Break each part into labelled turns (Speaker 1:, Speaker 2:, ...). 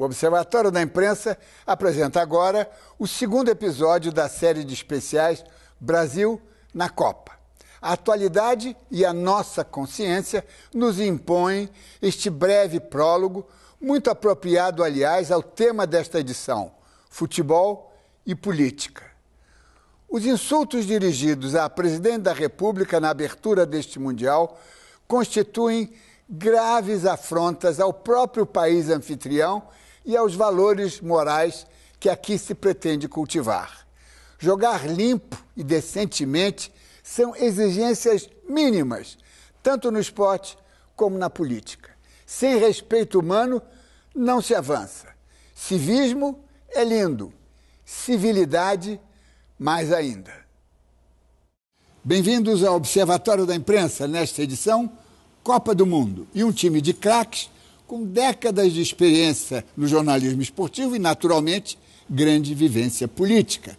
Speaker 1: O Observatório da Imprensa apresenta agora o segundo episódio da série de especiais Brasil na Copa. A atualidade e a nossa consciência nos impõem este breve prólogo, muito apropriado, aliás, ao tema desta edição, futebol e política. Os insultos dirigidos à presidente da República na abertura deste Mundial constituem graves afrontas ao próprio país anfitrião e aos valores morais que aqui se pretende cultivar. Jogar limpo e decentemente são exigências mínimas, tanto no esporte como na política. Sem respeito humano, não se avança. Civismo é lindo, civilidade, mais ainda. Bem-vindos ao Observatório da Imprensa, nesta edição, Copa do Mundo, e um time de craques com décadas de experiência no jornalismo esportivo e, naturalmente, grande vivência política.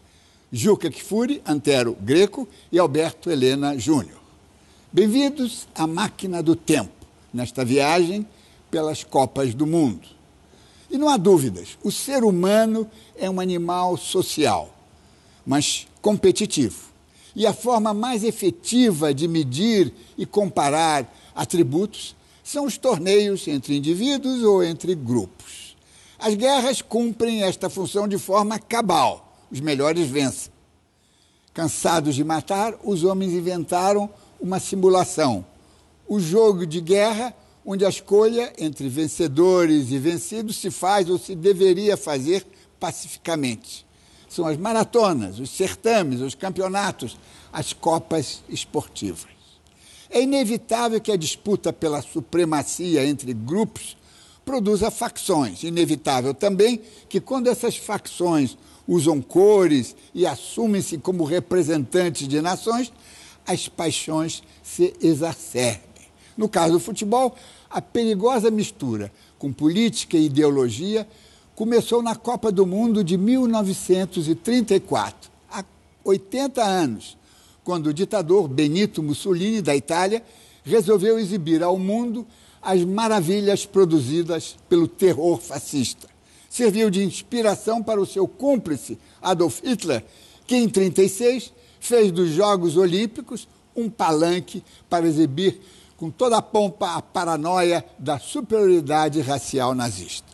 Speaker 1: Juca Kfouri, Antero Greco e Alberto Helena Júnior. Bem-vindos à máquina do tempo, nesta viagem pelas Copas do Mundo. E não há dúvidas, o ser humano é um animal social, mas competitivo. E a forma mais efetiva de medir e comparar atributos são os torneios entre indivíduos ou entre grupos. As guerras cumprem esta função de forma cabal. Os melhores vencem. Cansados de matar, os homens inventaram uma simulação. O jogo de guerra, onde a escolha entre vencedores e vencidos se faz ou se deveria fazer pacificamente. São as maratonas, os certames, os campeonatos, as copas esportivas. É inevitável que a disputa pela supremacia entre grupos produza facções. Inevitável também que, quando essas facções usam cores e assumem-se como representantes de nações, as paixões se exacerbem. No caso do futebol, a perigosa mistura com política e ideologia começou na Copa do Mundo de 1934, há 80 anos, quando o ditador Benito Mussolini, da Itália, resolveu exibir ao mundo as maravilhas produzidas pelo terror fascista. Serviu de inspiração para o seu cúmplice, Adolf Hitler, que em 1936 fez dos Jogos Olímpicos um palanque para exibir com toda a pompa a paranoia da superioridade racial nazista.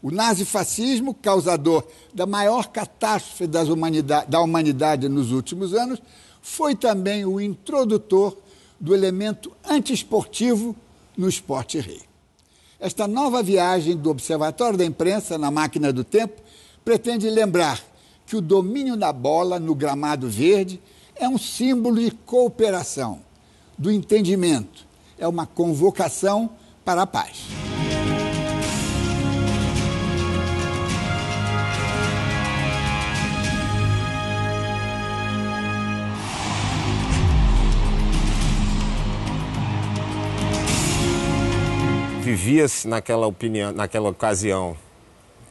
Speaker 1: O nazifascismo, causador da maior catástrofe da humanidade nos últimos anos, foi também o introdutor do elemento antiesportivo no esporte rei. Esta nova viagem do Observatório da Imprensa na máquina do tempo pretende lembrar que o domínio da bola no gramado verde é um símbolo de cooperação, do entendimento, é uma convocação para a paz.
Speaker 2: Vivia-se naquela ocasião,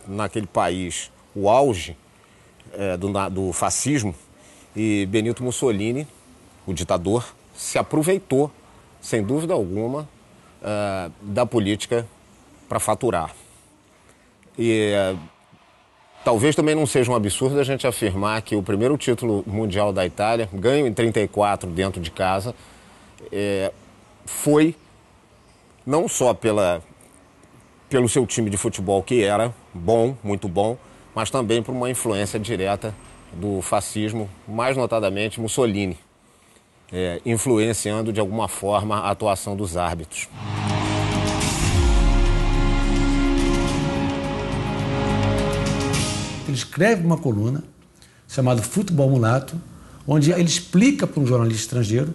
Speaker 2: naquele país, o auge do fascismo, e Benito Mussolini, o ditador, se aproveitou, sem dúvida alguma, da política para faturar. E talvez também não seja um absurdo a gente afirmar que o primeiro título mundial da Itália, ganho em 34 dentro de casa, foi não só pelo seu time de futebol, que era bom, muito bom, mas também por uma influência direta do fascismo, mais notadamente Mussolini, influenciando de alguma forma a atuação dos árbitros.
Speaker 3: Ele escreve uma coluna chamada Futebol Mulato, onde ele explica para um jornalista estrangeiro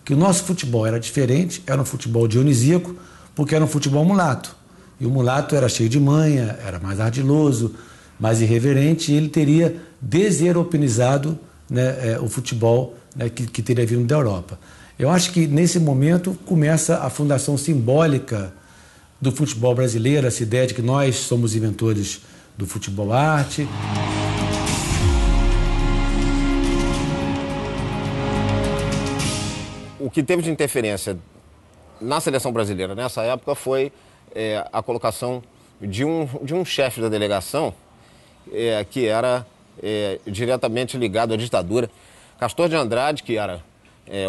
Speaker 3: que o nosso futebol era diferente, era um futebol dionisíaco, porque era um futebol mulato. E o mulato era cheio de manha, era mais ardiloso, mais irreverente, e ele teria deseuropeanizado, né, o futebol, né, que teria vindo da Europa. Eu acho que nesse momento começa a fundação simbólica do futebol brasileiro, essa ideia de que nós somos inventores do futebol arte.
Speaker 2: O que teve de interferência na seleção brasileira nessa época foi a colocação de um chefe da delegação que era diretamente ligado à ditadura. Castor de Andrade, que era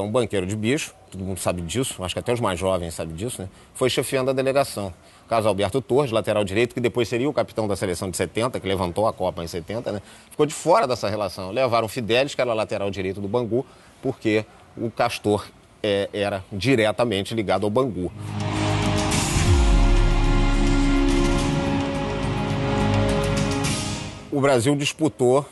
Speaker 2: um banqueiro de bicho, todo mundo sabe disso, acho que até os mais jovens sabem disso, né? Foi chefiando a delegação. Caso Alberto Torres, lateral direito, que depois seria o capitão da seleção de 70, que levantou a Copa em 70, né? Ficou de fora dessa relação. Levaram Fidelis, que era lateral direito do Bangu, porque o Castor era diretamente ligado ao Bangu. O Brasil disputou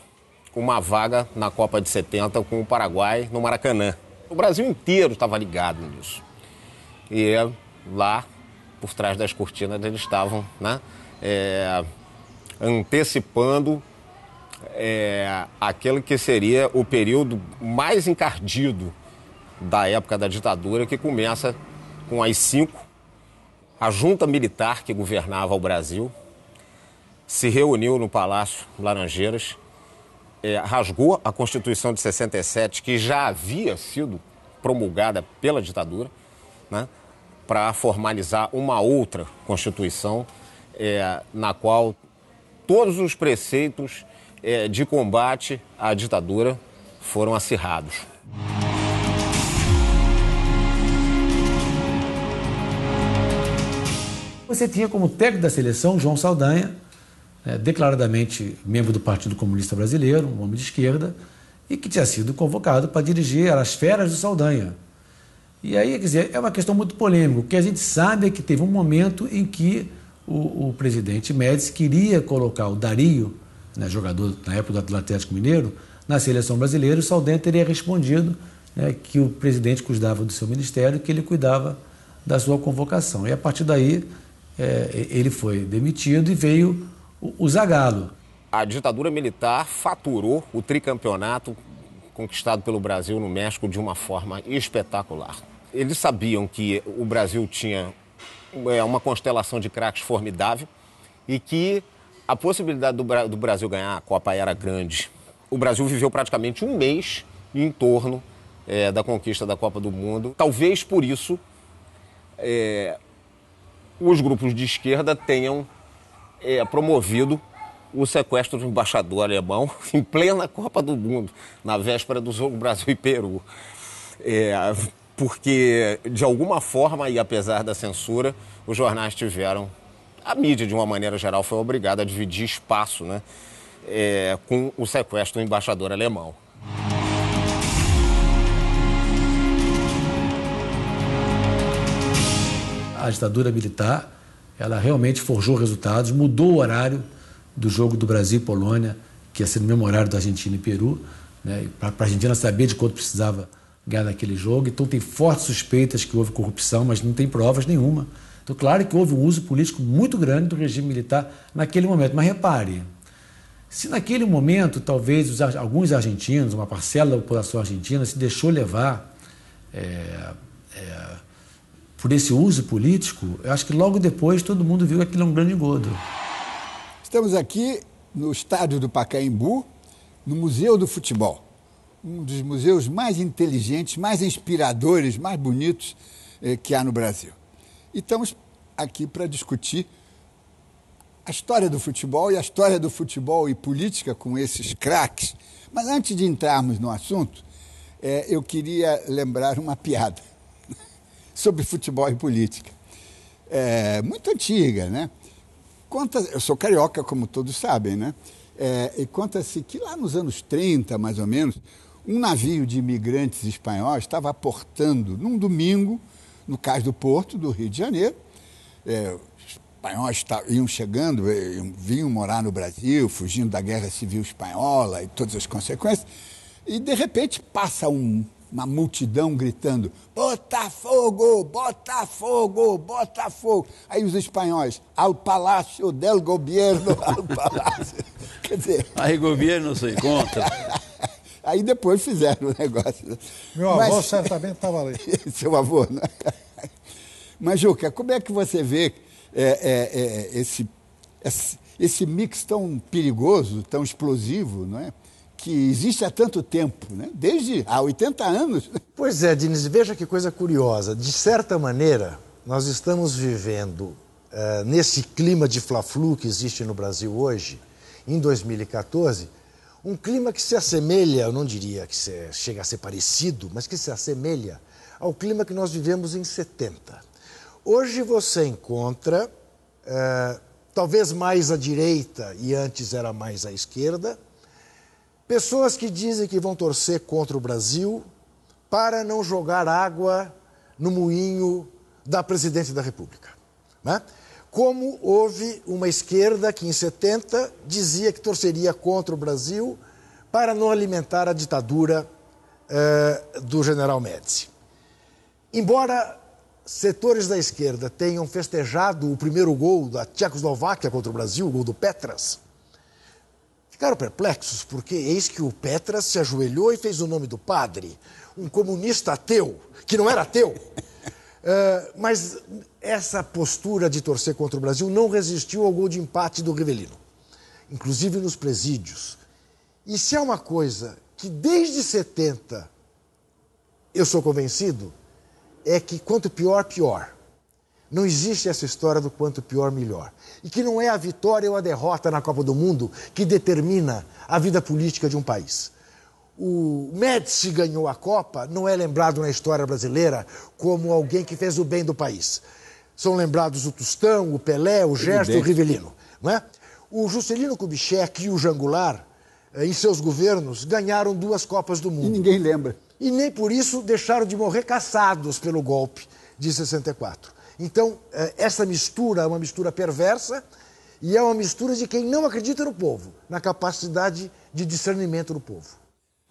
Speaker 2: uma vaga na Copa de 70 com o Paraguai no Maracanã. O Brasil inteiro estava ligado nisso. E lá, por trás das cortinas, eles estavam, né, antecipando aquele que seria o período mais encardido da época da ditadura, que começa com as 5. A junta militar que governava o Brasil se reuniu no Palácio Laranjeiras, rasgou a Constituição de 67, que já havia sido promulgada pela ditadura, né, para formalizar uma outra Constituição, na qual todos os preceitos de combate à ditadura foram acirrados.
Speaker 3: Você tinha como técnico da seleção João Saldanha, declaradamente membro do Partido Comunista Brasileiro, um homem de esquerda, e que tinha sido convocado para dirigir as feras do Saldanha. E aí, quer dizer, é uma questão muito polêmica. O que a gente sabe é que teve um momento em que o presidente Médici queria colocar o Dario, né, jogador na época do Atlético Mineiro, na seleção brasileira. O Saldanha teria respondido, né, que o presidente cuidava do seu ministério, que ele cuidava da sua convocação. E a partir daí ele foi demitido e veio o Zagallo.
Speaker 2: A ditadura militar faturou o tricampeonato conquistado pelo Brasil no México de uma forma espetacular. Eles sabiam que o Brasil tinha uma constelação de craques formidável e que a possibilidade do Brasil ganhar a Copa era grande. O Brasil viveu praticamente um mês em torno da conquista da Copa do Mundo. Talvez por isso os grupos de esquerda tenham promovido o sequestro do embaixador alemão em plena Copa do Mundo, na véspera do jogo Brasil e Peru. Porque, de alguma forma, e apesar da censura, os jornais tiveram... A mídia, de uma maneira geral, foi obrigada a dividir espaço, né, com o sequestro do embaixador alemão.
Speaker 3: A ditadura militar, ela realmente forjou resultados, mudou o horário do jogo do Brasil e Polônia, que ia ser no mesmo horário da Argentina e Peru, né, para a Argentina saber de quanto precisava ganhar naquele jogo. Então tem fortes suspeitas que houve corrupção, mas não tem provas nenhuma. Então claro que houve um uso político muito grande do regime militar naquele momento. Mas repare, se naquele momento talvez alguns argentinos, uma parcela da população argentina se deixou levar por esse uso político, eu acho que logo depois todo mundo viu que aquilo é um grande engodo.
Speaker 1: Estamos aqui no estádio do Pacaembu, no Museu do Futebol. Um dos museus mais inteligentes, mais inspiradores, mais bonitos que há no Brasil. E estamos aqui para discutir a história do futebol e a história do futebol e política com esses craques. Mas antes de entrarmos no assunto, eu queria lembrar uma piada sobre futebol e política. Muito antiga, né? Eu sou carioca, como todos sabem, né? E conta-se que lá nos anos 30, mais ou menos, um navio de imigrantes espanhóis estava aportando num domingo no Cais do Porto, do Rio de Janeiro. Os espanhóis iam chegando, vinham morar no Brasil, fugindo da Guerra Civil Espanhola e todas as consequências. E, de repente, passa uma multidão gritando: Botafogo, Botafogo, Botafogo. Aí os espanhóis: al Palácio del Gobierno, al Palácio. Quer dizer...
Speaker 4: Aí governo se encontra.
Speaker 1: Aí depois fizeram o negócio.
Speaker 5: Meu avô certamente estava ali.
Speaker 1: Seu avô, né? Mas, Juca, como é que você vê esse mix tão perigoso, tão explosivo, não é? Que existe há tanto tempo, né? Desde há 80 anos.
Speaker 5: Pois é, Diniz, veja que coisa curiosa. De certa maneira, nós estamos vivendo
Speaker 6: nesse clima de fla-flu que existe no Brasil hoje, em 2014, um clima que se assemelha, eu não diria que chega a ser parecido, mas que se assemelha ao clima que nós vivemos em 70. Hoje você encontra, talvez mais à direita e antes era mais à esquerda, pessoas que dizem que vão torcer contra o Brasil para não jogar água no moinho da Presidência da República, né? Como houve uma esquerda que em 70 dizia que torceria contra o Brasil para não alimentar a ditadura do general Médici. Embora setores da esquerda tenham festejado o primeiro gol da Tchecoslováquia contra o Brasil, o gol do Petras, ficaram perplexos porque eis que o Petras se ajoelhou e fez o nome do padre, um comunista ateu, que não era ateu. Mas essa postura de torcer contra o Brasil não resistiu ao gol de empate do Rivellino, inclusive nos presídios. E se há uma coisa que desde 70 eu sou convencido, é que quanto pior, pior. Não existe essa história do quanto pior, melhor. E que não é a vitória ou a derrota na Copa do Mundo que determina a vida política de um país. O Médici ganhou a Copa, não é lembrado na história brasileira como alguém que fez o bem do país. São lembrados o Tostão, o Pelé, o Gerson, o Rivellino. Não é? O Juscelino Kubitschek e o Jean Goulart, em seus governos, ganharam 2 Copas do Mundo.
Speaker 1: E ninguém lembra.
Speaker 6: E nem por isso deixaram de morrer caçados pelo golpe de 64. Então, essa mistura é uma mistura perversa e é uma mistura de quem não acredita no povo, na capacidade de discernimento do povo.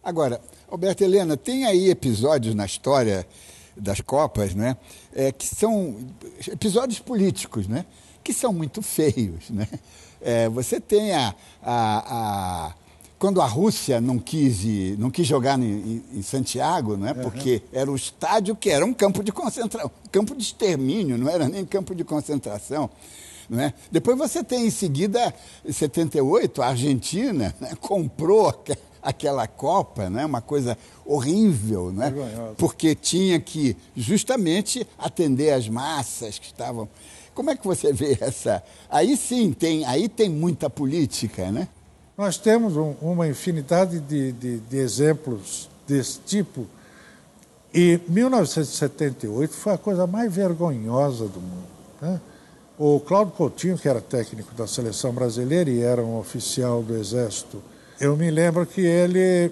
Speaker 1: Agora, Alberto Helena, tem aí episódios na história das Copas, né, que são episódios políticos, né, que são muito feios, né? Você tem quando a Rússia não quis jogar em Santiago, não é? Porque era o estádio que era um campo de concentração, campo de extermínio, não era nem campo de concentração. Não é? Depois você tem, em seguida, em 78, a Argentina, né, comprou aquela Copa, né, uma coisa horrível, né, porque tinha que justamente atender as massas que estavam... Como é que você vê essa... Aí sim, tem muita política, né?
Speaker 5: Nós temos uma infinidade de exemplos desse tipo. E 1978 foi a coisa mais vergonhosa do mundo, né? O Cláudio Coutinho, que era técnico da seleção brasileira e era um oficial do Exército, eu me lembro que ele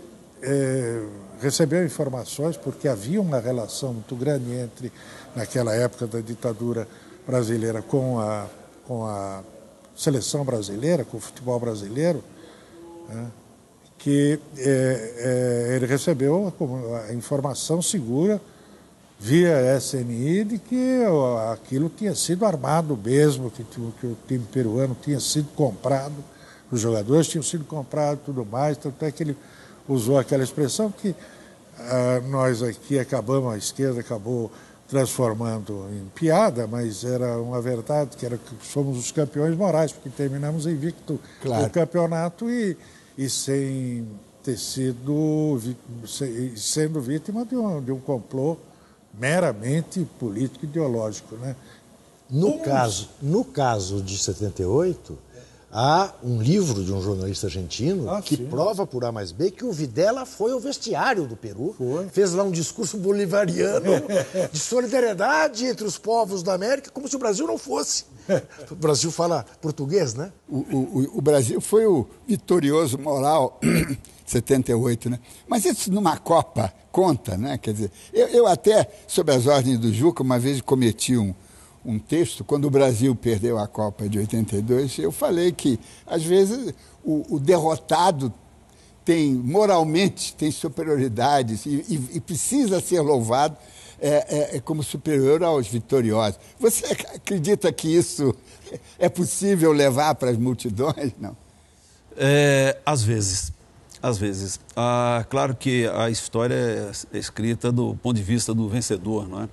Speaker 5: recebeu informações, porque havia uma relação muito grande entre, naquela época da ditadura brasileira, com a seleção brasileira, com o futebol brasileiro, né, que ele recebeu a informação segura via SNI de que aquilo tinha sido armado mesmo, que o time peruano tinha sido comprado, os jogadores tinham sido comprados e tudo mais, tanto é que ele usou aquela expressão que nós aqui a esquerda acabou transformando em piada, mas era uma verdade, que somos os campeões morais, porque terminamos invicto o campeonato e sem ter sendo vítima de um complô meramente político e ideológico, né?
Speaker 6: No caso de 78, há um livro de um jornalista argentino que prova por A mais B que o Videla foi ao vestiário do Peru, fez lá um discurso bolivariano de solidariedade entre os povos da América, como se o Brasil não fosse. O Brasil fala português, né?
Speaker 1: O Brasil foi o vitorioso moral 78, né? Mas isso numa Copa conta, né? Quer dizer, eu até, sob as ordens do Juca, uma vez cometi um texto, quando o Brasil perdeu a Copa de 82, eu falei que, às vezes, o derrotado moralmente tem superioridades e precisa ser louvado como superior aos vitoriosos. Você acredita que isso é possível levar para as multidões? Não?
Speaker 4: Às vezes. Claro que a história é escrita do ponto de vista do vencedor, não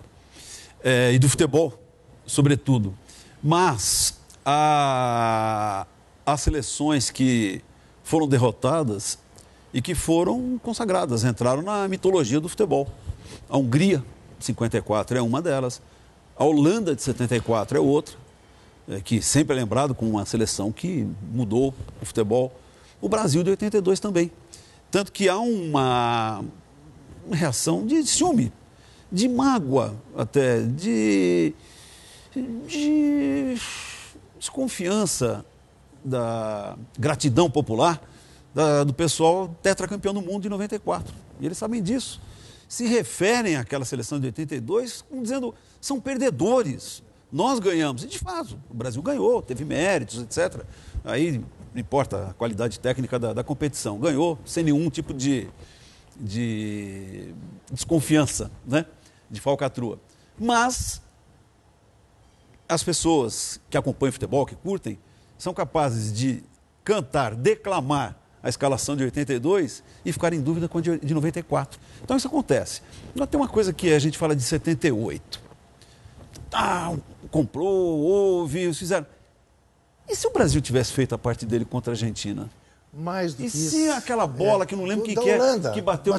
Speaker 4: é? E do futebol, sobretudo. Mas há seleções que foram derrotadas e que foram consagradas, entraram na mitologia do futebol. A Hungria, de 54, é uma delas. A Holanda, de 74, é outra. que sempre é lembrado como uma seleção que mudou o futebol. O Brasil de 82 também. Tanto que há uma reação de ciúme, de mágoa até, de desconfiança, da gratidão popular do pessoal tetracampeão do mundo de 94. E eles sabem disso. Se referem àquela seleção de 82 como dizendo, são perdedores. Nós ganhamos. E de fato, o Brasil ganhou, teve méritos, etc. Aí não importa a qualidade técnica da competição. Ganhou sem nenhum tipo de desconfiança, né? De falcatrua. Mas as pessoas que acompanham futebol, que curtem, são capazes de cantar, declamar a escalação de 82 e ficar em dúvida com a de 94. Então isso acontece. Agora tem uma coisa que a gente fala de 78. Comprou, houve, fizeram. E se o Brasil tivesse feito a parte dele contra a Argentina?
Speaker 6: Mais do que
Speaker 4: isso. E se aquela bola, que não lembro quem que é, que bateu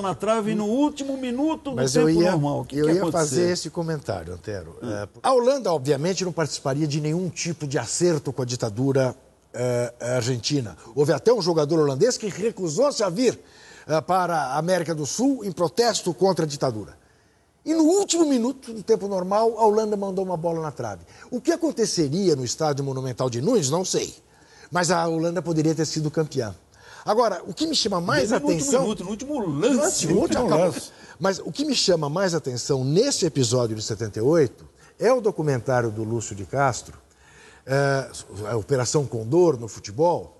Speaker 4: na trave no último minuto do tempo normal?
Speaker 6: Eu ia fazer esse comentário, Antero. A Holanda, obviamente, não participaria de nenhum tipo de acerto com a ditadura argentina. Houve até um jogador holandês que recusou-se a vir para a América do Sul em protesto contra a ditadura. E no último minuto, no tempo normal, a Holanda mandou uma bola na trave. O que aconteceria no estádio Monumental de Nunes, não sei. Mas a Holanda poderia ter sido campeã. Agora, o que me chama mais atenção...
Speaker 4: No último lance.
Speaker 6: Mas o que me chama mais atenção nesse episódio de 78 é o documentário do Lúcio de Castro, a Operação Condor no futebol,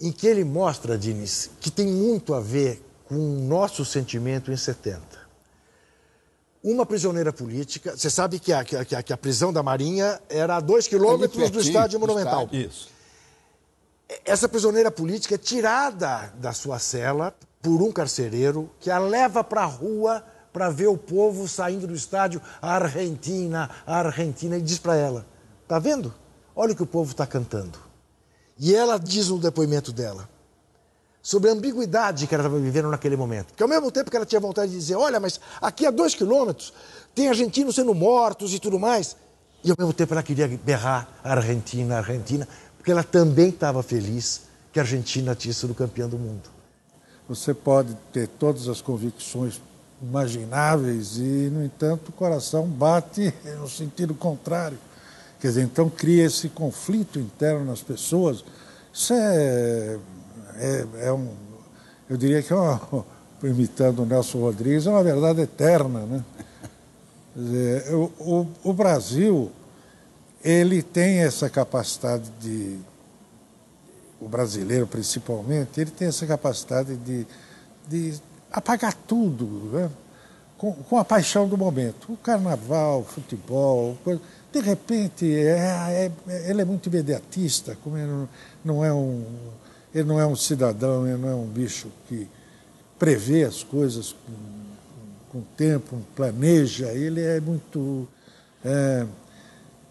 Speaker 6: em que ele mostra, Diniz, que tem muito a ver com o nosso sentimento em 70. Uma prisioneira política, você sabe que a prisão da Marinha era a 2 quilômetros do estádio Monumental.
Speaker 4: Isso.
Speaker 6: Essa prisioneira política é tirada da sua cela por um carcereiro que a leva para a rua para ver o povo saindo do estádio, a Argentina, e diz para ela, tá vendo? Olha o que o povo está cantando. E ela diz no depoimento dela sobre a ambiguidade que ela estava vivendo naquele momento. Porque ao mesmo tempo que ela tinha vontade de dizer, olha, mas aqui a 2 quilômetros tem argentinos sendo mortos e tudo mais. E ao mesmo tempo ela queria berrar Argentina, porque ela também estava feliz que a Argentina tinha sido campeã do mundo.
Speaker 5: Você pode ter todas as convicções imagináveis e, no entanto, o coração bate no sentido contrário. Quer dizer, então cria esse conflito interno nas pessoas. Isso eu diria que imitando o Nelson Rodrigues, é uma verdade eterna, né? Quer dizer, o Brasil, ele tem essa capacidade o brasileiro principalmente, ele tem essa capacidade de apagar tudo, né? Com a paixão do momento. O carnaval, o futebol, de repente, ele é muito imediatista, como ele não é um cidadão, ele não é um bicho que prevê as coisas com tempo, planeja, ele é muito...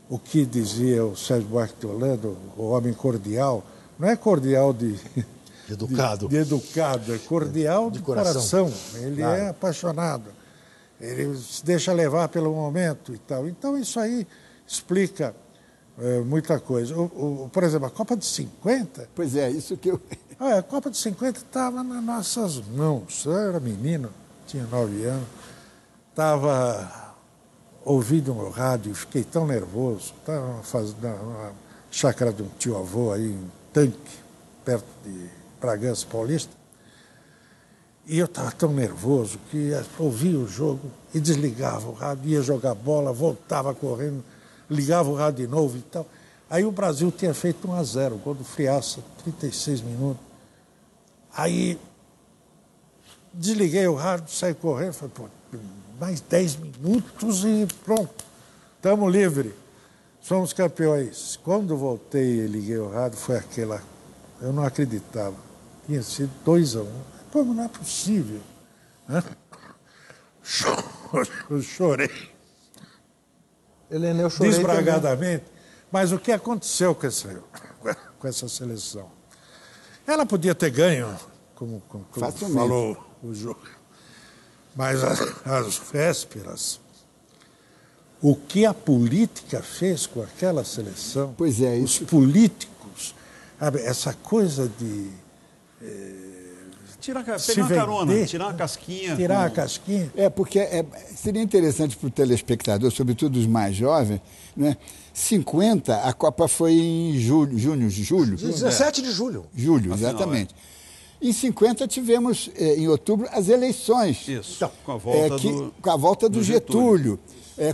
Speaker 5: o que dizia o Sérgio Buarque de Holanda, o homem cordial, não é cordial de educado, é cordial de coração. Ele é apaixonado, ele se deixa levar pelo momento e tal. Então isso aí explica muita coisa. Por exemplo, a Copa de 50...
Speaker 1: Pois é, isso que eu...
Speaker 5: A Copa de 50 estava nas nossas mãos. Eu era menino, tinha 9 anos, estava ouvindo no rádio, fiquei tão nervoso. Estava na chácara de um tio-avô aí, em Tanque, perto de Bragança Paulista. E eu estava tão nervoso que ouvia o jogo e desligava o rádio, ia jogar bola, voltava correndo, ligava o rádio de novo e tal. Aí o Brasil tinha feito 1-0, o gol do Friaça, 36 minutos. Aí desliguei o rádio, saí correndo, falei, pô, mais 10 minutos e pronto, estamos livres, somos campeões. Quando voltei e liguei o rádio, foi aquela, eu não acreditava, tinha sido 2-1. Pô, não é possível. Eu chorei.
Speaker 6: Helena, eu chorei
Speaker 5: desbragadamente. Também. Mas o que aconteceu com essa seleção? Ela podia ter ganho, como falou o jogo. Mas as vésperas, O que a política fez com aquela seleção,
Speaker 1: pois é,
Speaker 5: os políticos, sabe, essa coisa de
Speaker 4: pegar uma carona, tirar uma casquinha.
Speaker 5: Tirar a casquinha.
Speaker 1: Porque seria interessante para o telespectador, sobretudo os mais jovens, né? 50, a Copa foi em julho.
Speaker 6: 17 de julho.
Speaker 1: Julho, exatamente. Em 50 tivemos, em outubro, as eleições.
Speaker 4: Isso,
Speaker 5: então,
Speaker 1: com a volta do Getúlio,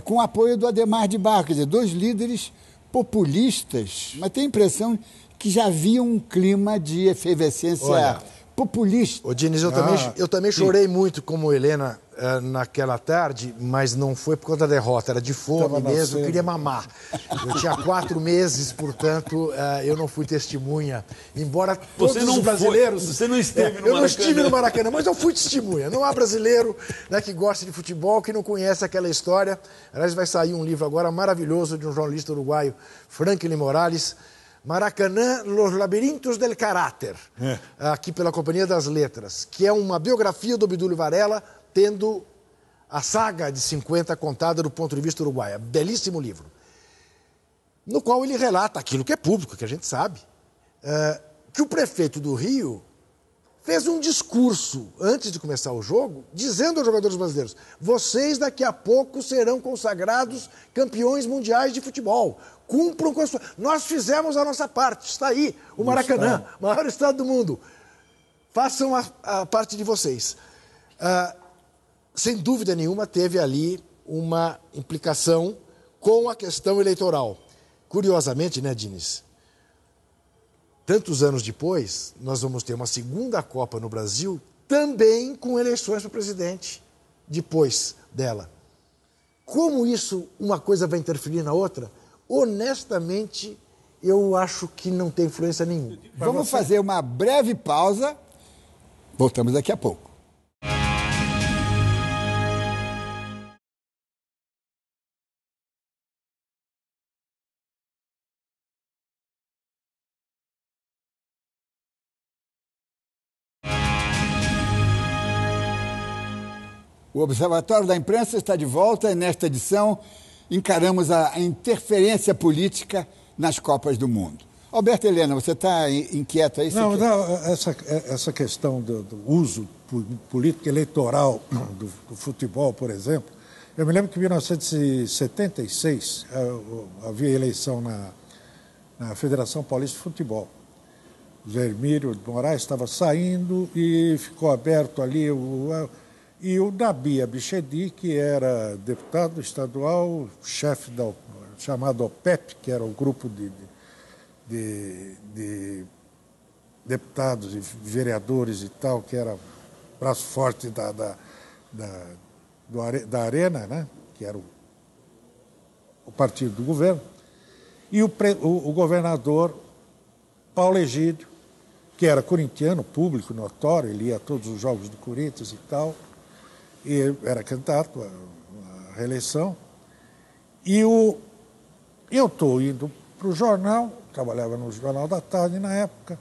Speaker 1: com o apoio do Adhemar de Barros, quer dizer, 2 líderes populistas, mas tem a impressão que já havia um clima de efervescência populista.
Speaker 6: Ô, Diniz, eu também chorei muito como Helena naquela tarde, mas não foi por conta da derrota, era de fome mesmo, eu queria mamar. Eu tinha 4 meses, portanto, eu não fui testemunha. Embora todos os brasileiros...
Speaker 4: Você não esteve no Maracanã.
Speaker 6: Eu não estive no Maracanã, mas eu fui testemunha. Não há brasileiro, né, que gosta de futebol, que não conhece aquela história. Aliás, vai sair um livro agora maravilhoso de um jornalista uruguaio, Franklin Morales, Maracanã, Los Labirintos del Caráter, aqui pela Companhia das Letras, que é uma biografia do Obdúlio Varela, tendo a saga de 50 contada do ponto de vista uruguaio. Belíssimo livro. No qual ele relata aquilo que é público, que a gente sabe, que o prefeito do Rio fez um discurso antes de começar o jogo, dizendo aos jogadores brasileiros: vocês daqui a pouco serão consagrados campeões mundiais de futebol. Cumpram com a sua... Nós fizemos a nossa parte. Está aí o Maracanã, maior estado do mundo. Façam a parte de vocês. Sem dúvida nenhuma, teve ali uma implicação com a questão eleitoral. Curiosamente, né, Diniz? Tantos anos depois, nós vamos ter uma segunda Copa no Brasil, também com eleições para presidente, depois dela. Como isso, uma coisa vai interferir na outra? Honestamente, eu acho que não tem influência nenhuma.
Speaker 1: Vamos fazer uma breve pausa. Voltamos daqui a pouco. O Observatório da Imprensa está de volta e nesta edição encaramos a interferência política nas Copas do Mundo. Alberto Helena, você está inquieto aí?
Speaker 5: Não, essa questão do uso político eleitoral do futebol, por exemplo, eu me lembro que em 1976 havia eleição na Federação Paulista de Futebol. O Hermílio de Moraes estava saindo e ficou aberto ali e o Nabi Abichedi, que era deputado estadual, chefe chamado OPEP, que era o grupo de deputados e vereadores e tal, que era braço forte da Arena, né? Que era o partido do governo, e o governador Paulo Egídio, que era corintiano, público, notório, ele ia a todos os jogos do Corinthians e tal, e era candidato à reeleição. E eu estou indo para o jornal, trabalhava no Jornal da Tarde na época,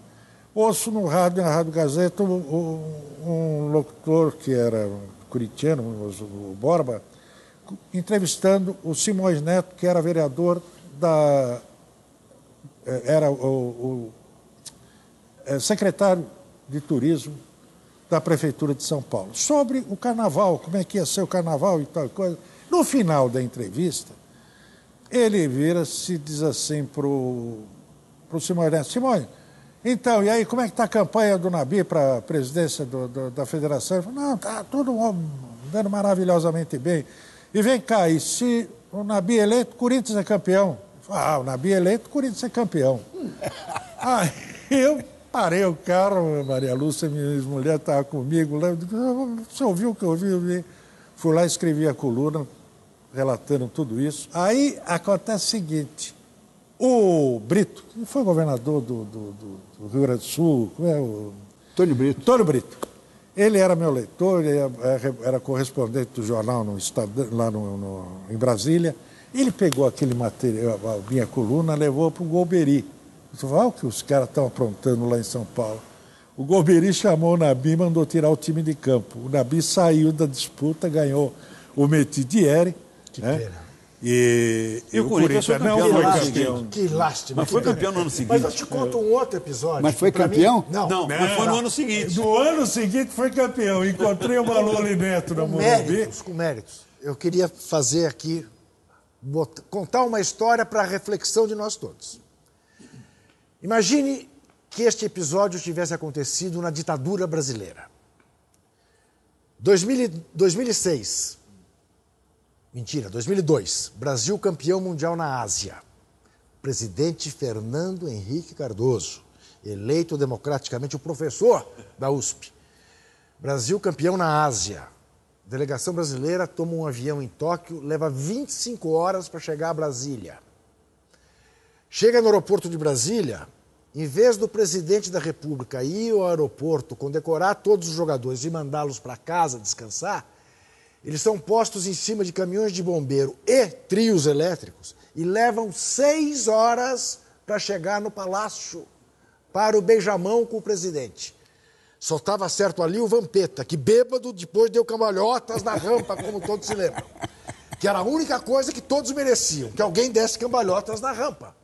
Speaker 5: ouço na Rádio Gazeta, um locutor que era corintiano, o Borba, entrevistando o Simões Neto, que era vereador era o secretário de turismo da Prefeitura de São Paulo, sobre o carnaval, como é que ia ser o carnaval e tal coisa. No final da entrevista, ele vira-se e diz assim para o Simões Neto: Simões, então, e aí, como é que está a campanha do Nabi para a presidência da federação? Ele falou: não, está tudo andando maravilhosamente bem. E vem cá, e se o Nabi eleito, Corinthians é campeão? O Nabi eleito, Corinthians é campeão. Aí eu parei o carro, Maria Lúcia, minha ex-mulher, estava comigo lá. Você ouviu o que eu ouvi? Fui lá e escrevi a coluna, relatando tudo isso. Aí acontece o seguinte: o Brito, que foi governador do Rio Grande do Sul, como é o...
Speaker 1: Antônio Brito.
Speaker 5: Antônio Brito. Ele era meu leitor, ele era correspondente do jornal lá em Brasília. Ele pegou aquele material, a minha coluna, levou para o Golbery. Olha o que os caras estão aprontando lá em São Paulo. O Golbery chamou o Nabi e mandou tirar o time de campo. O Nabi saiu da disputa, ganhou o Metidieri. Que pena. E
Speaker 4: o Corinthians foi campeão no ano seguinte.
Speaker 6: Que lástima.
Speaker 4: Mas foi campeão no ano seguinte.
Speaker 6: Mas eu te conto um outro episódio.
Speaker 1: Mas foi
Speaker 6: Pra
Speaker 1: campeão?
Speaker 6: mim, não.
Speaker 4: Mas foi no ano seguinte.
Speaker 5: No ano seguinte foi campeão. Encontrei o Maloli Neto na Morumbi.
Speaker 6: Com méritos. Eu queria fazer aqui, contar uma história para a reflexão de nós todos. Imagine que este episódio tivesse acontecido na ditadura brasileira. 2006. Mentira, 2002. Brasil campeão mundial na Ásia. Presidente Fernando Henrique Cardoso, eleito democraticamente o professor da USP. Brasil campeão na Ásia. Delegação brasileira toma um avião em Tóquio, leva 25 horas para chegar a Brasília. Chega no aeroporto de Brasília, em vez do presidente da República ir ao aeroporto, condecorar todos os jogadores e mandá-los para casa descansar, eles são postos em cima de caminhões de bombeiro e trios elétricos e levam 6 horas para chegar no palácio para o beijamão com o presidente. Só estava certo ali o Vampeta, que bêbado depois deu cambalhotas na rampa, como todos se lembram. Que era a única coisa que todos mereciam, que alguém desse cambalhotas na rampa.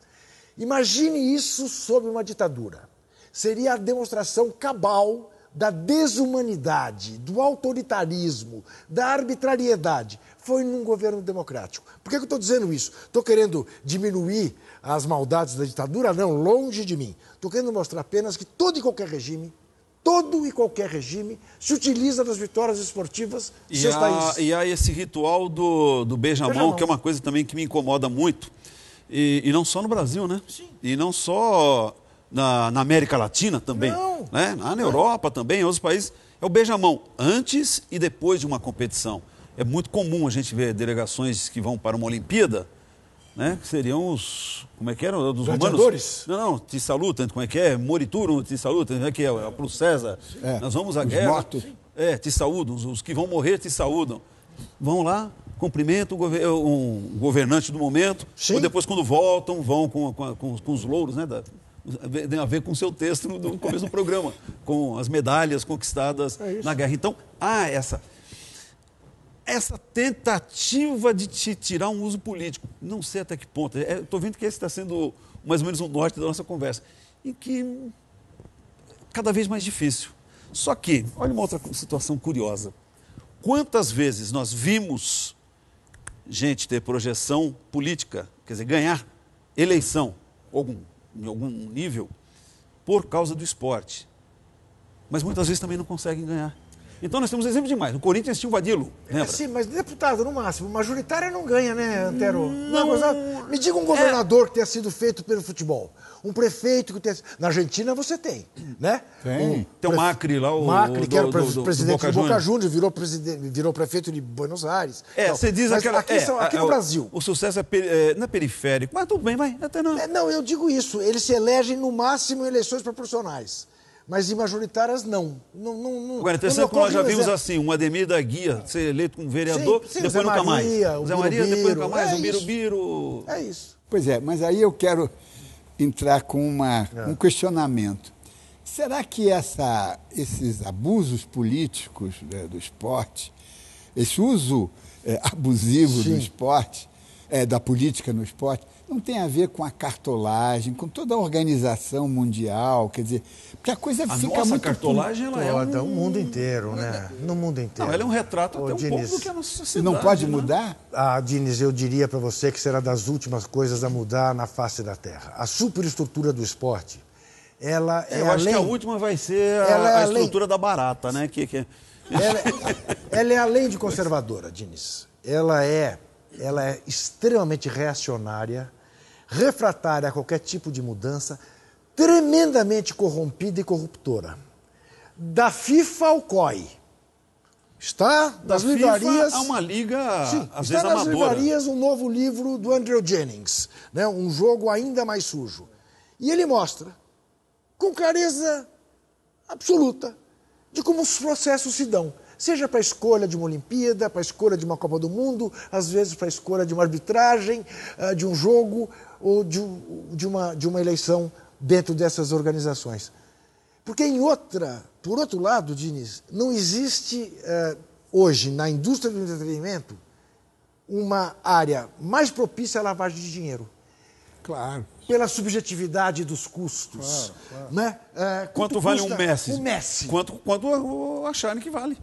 Speaker 6: Imagine isso sob uma ditadura. Seria a demonstração cabal da desumanidade, do autoritarismo, da arbitrariedade. Foi num governo democrático. Por que eu estou dizendo isso? Estou querendo diminuir as maldades da ditadura? Não, longe de mim. Estou querendo mostrar apenas que todo e qualquer regime se utiliza das vitórias esportivas de seus países.
Speaker 4: E há esse ritual do beijamão, que é uma coisa também que me incomoda muito. E não só no Brasil, né?
Speaker 6: Sim.
Speaker 4: E não só na América Latina também. Não. Né? Na Europa também, em outros países. É o beijamão antes e depois de uma competição. É muito comum a gente ver delegações que vão para uma Olimpíada, né? Que seriam os... Como é que eram? Dos
Speaker 6: gladiadores?
Speaker 4: Romanos? Não, te salutam, como é que é? Moriturno, te salutam, como é que é? Para o César. Nós vamos à guerra.
Speaker 1: Mortos.
Speaker 4: Te saúdam. Os que vão morrer te saúdam. Vão lá, cumprimentam um governante do momento.
Speaker 6: Sim.
Speaker 4: Ou depois, quando voltam, vão com os louros, né? Tem a ver com o seu texto no começo do programa, com as medalhas conquistadas na guerra. Então, há essa tentativa de te tirar um uso político. Não sei até que ponto. Estou vendo que esse está sendo mais ou menos o norte da nossa conversa. E que cada vez mais difícil. Só que, olha uma outra situação curiosa. Quantas vezes nós vimos gente ter projeção política, quer dizer, ganhar eleição em algum nível por causa do esporte, mas muitas vezes também não conseguem ganhar. Então nós temos exemplo demais. O Corinthians tinha o Vadilo, lembra?
Speaker 6: Sim, mas deputado, no máximo. Majoritária não ganha, né, Antero? Não. Me diga um governador que tenha sido feito pelo futebol. Um prefeito que tenha... Na Argentina você tem, né?
Speaker 1: Tem.
Speaker 4: Tem o Macri lá, o
Speaker 6: Macri, que era o presidente do Boca
Speaker 4: Juniors.
Speaker 6: Juniors, virou prefeito de Buenos Aires.
Speaker 4: Então, você diz aquela...
Speaker 6: Aqui no Brasil.
Speaker 4: O sucesso não é periférico, mas tudo bem, vai. Até não.
Speaker 6: Não, eu digo isso. Eles se elegem no máximo em eleições proporcionais. Mas em majoritárias, não.
Speaker 4: Agora, interessante que nós já vimos assim, um Ademir da Guia ser eleito como vereador,
Speaker 6: sim,
Speaker 4: depois nunca mais. Zé Maria, depois nunca mais, o Birubiru.
Speaker 6: É isso.
Speaker 1: Pois é, mas aí eu quero entrar com um questionamento. Será que esses abusos políticos, né, do esporte, esse uso abusivo do esporte, da política no esporte, não tem a ver com a cartolagem, com toda a organização mundial, quer dizer, porque a coisa fica
Speaker 4: nossa
Speaker 1: muito...
Speaker 4: cartolagem, ela é
Speaker 6: o mundo inteiro, né? No mundo inteiro.
Speaker 4: Não, ela é um retrato até um
Speaker 6: Diniz,
Speaker 4: pouco do que é a nossa sociedade.
Speaker 1: E não pode
Speaker 4: né?
Speaker 1: mudar?
Speaker 6: Diniz, eu diria para você que será das últimas coisas a mudar na face da Terra. A superestrutura do esporte, ela é
Speaker 4: eu
Speaker 6: além...
Speaker 4: acho que a última vai ser a estrutura da barata, né?
Speaker 6: Ela é além de conservadora, Diniz. Ela é extremamente reacionária, refratária a qualquer tipo de mudança, tremendamente corrompida e corruptora. Da FIFA ao COI. Está nas livrarias...
Speaker 4: Há uma liga, às vezes,
Speaker 6: está nas
Speaker 4: amadora.
Speaker 6: livrarias um novo livro do Andrew Jennings, né? Um jogo ainda mais sujo. E ele mostra, com clareza absoluta, de como os processos se dão. Seja para a escolha de uma Olimpíada, para a escolha de uma Copa do Mundo, às vezes para a escolha de uma arbitragem, de um jogo ou de uma eleição dentro dessas organizações. Porque por outro lado, Diniz, não existe hoje na indústria do entretenimento uma área mais propícia à lavagem de dinheiro.
Speaker 1: Claro.
Speaker 6: Pela subjetividade dos custos.
Speaker 5: Claro.
Speaker 6: Né?
Speaker 4: Quanto vale um Messi?
Speaker 6: Um Messi.
Speaker 4: Quanto acharem que vale.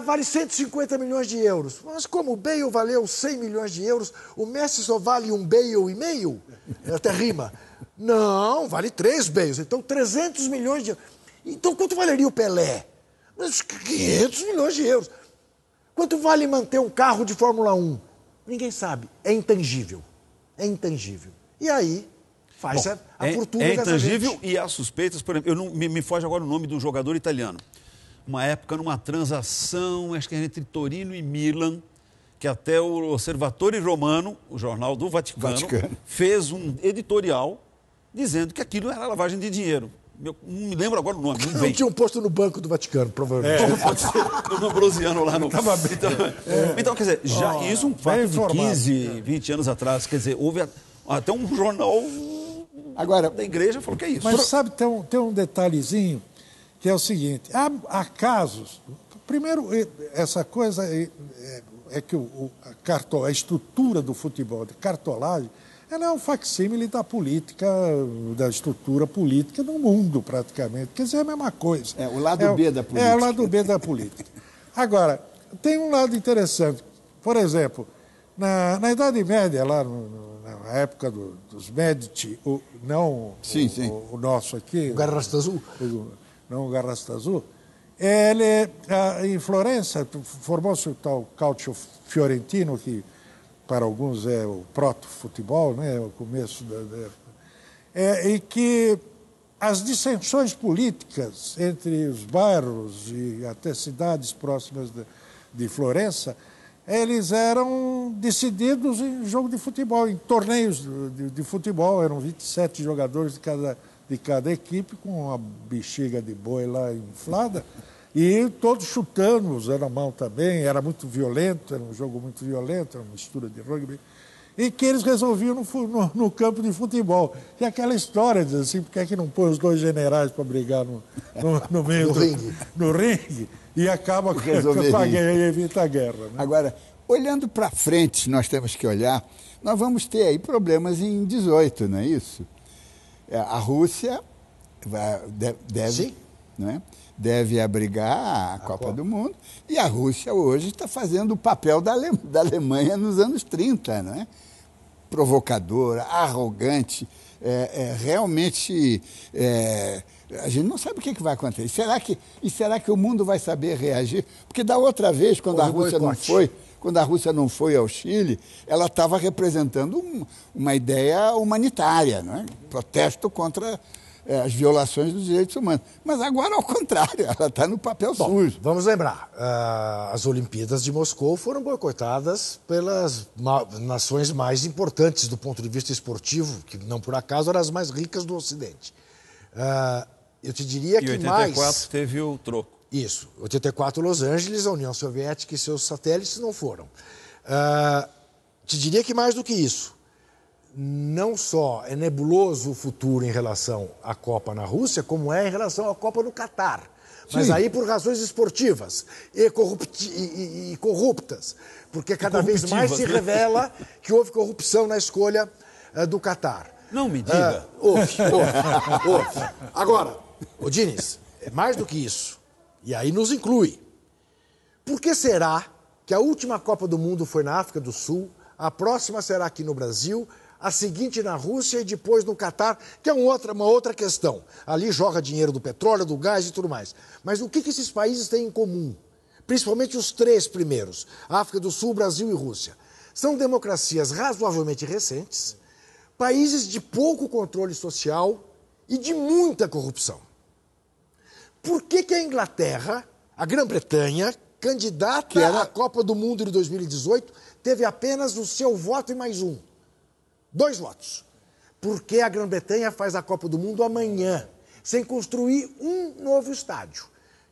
Speaker 6: Vale 150 milhões de euros. Mas como o Bale valeu 100 milhões de euros, o Messi só vale um Bale e meio? Até rima. Não, vale 3 Bales. Então 300 milhões de euros. Então quanto valeria o Pelé? Mas 500 milhões de euros. Quanto vale manter um carro de Fórmula 1? Ninguém sabe. É intangível. É intangível. E aí faz a fortuna dessa
Speaker 4: intangível
Speaker 6: gente.
Speaker 4: E há suspeitas, por exemplo, me foge agora o nome do jogador italiano. Uma época, numa transação, acho que era entre Torino e Milan, que até o Osservatore Romano, o jornal do Vaticano, fez um editorial dizendo que aquilo era lavagem de dinheiro. Não me lembro agora o nome.
Speaker 6: Não tinha um posto no Banco do Vaticano, provavelmente.
Speaker 4: Pode ser no Ambrosiano lá no... Então, quer dizer, já isso um fato de 15, 20 anos atrás. Quer dizer, houve até um jornal
Speaker 1: agora,
Speaker 4: da igreja falou que é isso.
Speaker 5: Mas sabe, tem um detalhezinho que é o seguinte. Há casos... Primeiro, essa coisa é que a estrutura do futebol, de cartolagem, ela é um facsímile da política, da estrutura política do mundo, praticamente. Quer dizer, é a mesma coisa.
Speaker 1: É o lado B da política.
Speaker 5: É o lado B da política. Agora, tem um lado interessante. Por exemplo, na Idade Média, lá na época dos Médici, não
Speaker 1: sim.
Speaker 5: O nosso aqui...
Speaker 6: O Garrasta Azul.
Speaker 5: Não o Garrasta Azul. Em Florença, formou-se o tal Calcio Fiorentino, que para alguns é o proto-futebol, né? O começo e que as dissensões políticas entre os bairros e até cidades próximas de Florença, eles eram decididos em jogo de futebol, em torneios de futebol. Eram 27 jogadores de cada equipe, com uma bexiga de boi lá inflada, e todos chutando, usando a mão também. Era muito violento, era um jogo muito violento, era uma mistura de rugby, e que eles resolviam no campo de futebol. E aquela história, diz assim, por que é que não põe os dois generais para brigar no meio no ringue, e acaba com a guerra e evita a guerra. Né?
Speaker 1: Agora, olhando para frente, nós temos que olhar, nós vamos ter aí problemas em 18, não é isso? A Rússia deve, né, deve abrigar a Copa do Mundo, e a Rússia hoje está fazendo o papel da Alemanha nos anos 30, não é? Provocadora, arrogante, realmente a gente não sabe o que vai acontecer. Será que o mundo vai saber reagir? Porque da outra vez, quando a Rússia não foi ao Chile, ela estava representando uma ideia humanitária, não é? Protesto contra as violações dos direitos humanos. Mas agora, ao contrário, ela está no papel sujo.
Speaker 6: Vamos lembrar, as Olimpíadas de Moscou foram boicotadas pelas nações mais importantes do ponto de vista esportivo, que não por acaso eram as mais ricas do Ocidente. Eu te diria que mais...
Speaker 4: Em 84 teve o troco.
Speaker 6: Isso. 84, Los Angeles, a União Soviética e seus satélites não foram. Te diria que mais do que isso. Não só é nebuloso o futuro em relação à Copa na Rússia, como é em relação à Copa no Catar. Mas Sim. aí por razões esportivas e corruptas. Porque cada vez mais se revela que houve corrupção na escolha do Catar.
Speaker 4: Não me diga.
Speaker 6: Houve. Agora, Diniz, é mais do que isso. E aí nos inclui. Por que será que a última Copa do Mundo foi na África do Sul, a próxima será aqui no Brasil, a seguinte na Rússia e depois no Catar, que é uma outra questão. Ali joga dinheiro do petróleo, do gás e tudo mais. Mas o que esses países têm em comum? Principalmente os 3 primeiros, África do Sul, Brasil e Rússia. São democracias razoavelmente recentes, países de pouco controle social e de muita corrupção. Por que a Inglaterra, a Grã-Bretanha, candidata à Copa do Mundo de 2018, teve apenas o seu voto e mais 2 votos? Porque a Grã-Bretanha faz a Copa do Mundo amanhã, sem construir um novo estádio.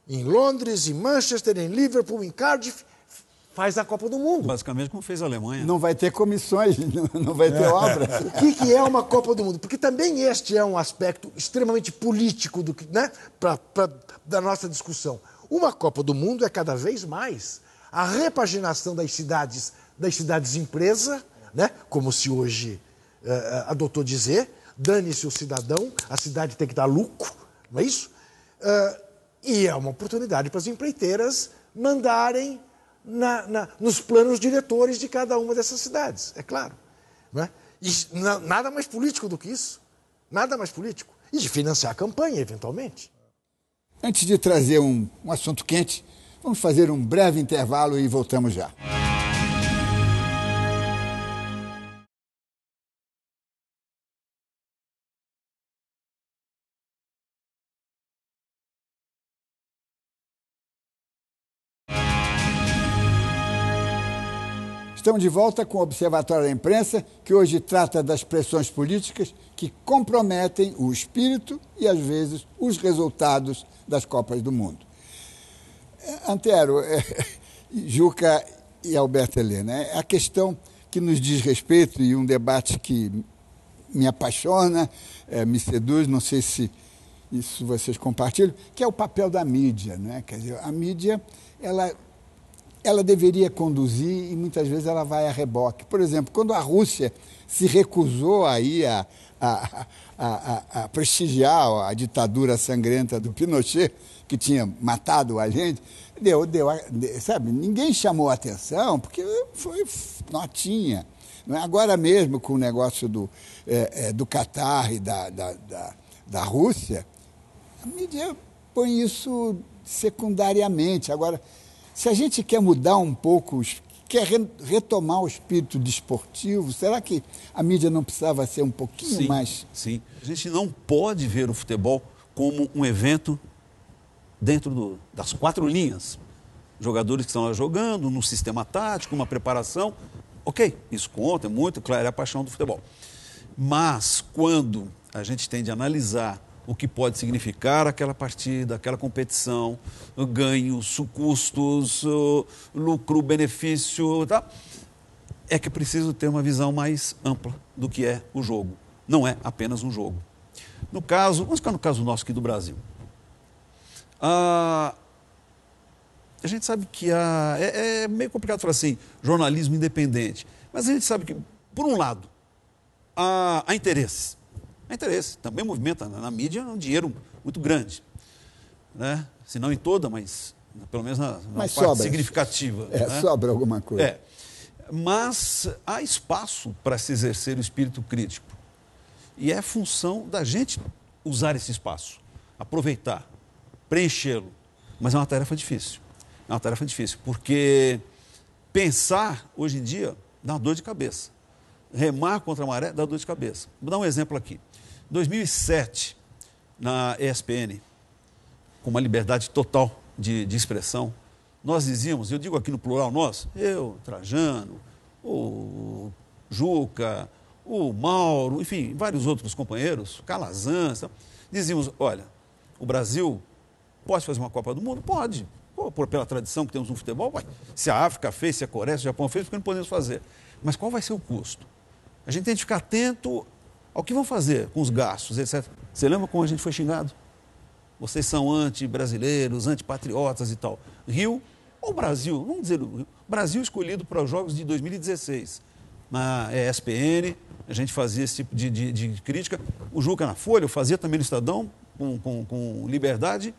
Speaker 6: Em Londres, em Manchester, em Liverpool, em Cardiff, faz a Copa do Mundo.
Speaker 4: Basicamente como fez a Alemanha.
Speaker 1: Não vai ter comissões, não vai ter obras.
Speaker 6: O que é uma Copa do Mundo? Porque também este é um aspecto extremamente político da nossa discussão. Uma Copa do Mundo é cada vez mais a repaginação das cidades das cidades-empresa, né? Como se hoje adotou dizer, dane-se o cidadão, a cidade tem que dar lucro, não é isso? E é uma oportunidade para as empreiteiras mandarem nos planos diretores de cada uma dessas cidades, é claro. Não é? E nada mais político do que isso. Nada mais político. E de financiar a campanha, eventualmente.
Speaker 1: Antes de trazer um assunto quente, vamos fazer um breve intervalo e voltamos já. Estamos de volta com o Observatório da Imprensa, que hoje trata das pressões políticas que comprometem o espírito e, às vezes, os resultados das Copas do Mundo. Antero, Juca e Alberto Helena, é a questão que nos diz respeito e um debate que me apaixona, me seduz, não sei se isso vocês compartilham, que é o papel da mídia, né? Quer dizer, a mídia, ela deveria conduzir e muitas vezes ela vai a reboque. Por exemplo, quando a Rússia se recusou aí a prestigiar a ditadura sangrenta do Pinochet, que tinha matado a gente, sabe, ninguém chamou a atenção, porque foi notinha. Não é? Agora mesmo, com o negócio do Catar e da Rússia, a mídia põe isso secundariamente. Agora, se a gente quer mudar um pouco, quer retomar o espírito desportivo, será que a mídia não precisava ser um pouquinho mais...
Speaker 4: Sim, a gente não pode ver o futebol como um evento dentro das quatro linhas. Jogadores que estão lá jogando, num sistema tático, uma preparação. Ok, isso conta, é muito, claro, é a paixão do futebol. Mas quando a gente tem de analisar o que pode significar aquela partida, aquela competição, ganhos, custos, lucro, benefício, tá? É que é preciso ter uma visão mais ampla do que é o jogo. Não é apenas um jogo. No caso, vamos ficar no caso nosso aqui do Brasil. A gente sabe que é meio complicado falar assim, jornalismo independente, mas a gente sabe que, por um lado, há interesses. Há interesse, também movimenta na mídia um dinheiro muito grande, né? Se não em toda, mas pelo menos na parte
Speaker 1: sobra,
Speaker 4: significativa. Né?
Speaker 1: Sobra alguma coisa.
Speaker 4: Mas há espaço para se exercer o espírito crítico. E é função da gente usar esse espaço, aproveitar, preenchê-lo. Mas é uma tarefa difícil. É uma tarefa difícil, porque pensar hoje em dia dá uma dor de cabeça. Remar contra a maré dá dor de cabeça. Vou dar um exemplo aqui. Em 2007, na ESPN, com uma liberdade total de expressão, nós dizíamos, eu digo aqui no plural nós, eu, Trajano, o Juca, o Mauro, enfim, vários outros companheiros, Calazans, dizíamos, olha, o Brasil pode fazer uma Copa do Mundo? Pode. Pela tradição que temos no futebol, se a África fez, se a Coreia, se o Japão fez, por que não podemos fazer? Mas qual vai ser o custo? A gente tem de ficar atento ao que vão fazer com os gastos, etc. Você lembra como a gente foi xingado? Vocês são anti-brasileiros, antipatriotas e tal. Rio ou Brasil? Vamos dizer, Brasil escolhido para os Jogos de 2016. Na ESPN, a gente fazia esse tipo de crítica. O Juca na Folha, eu fazia também no Estadão, com liberdade.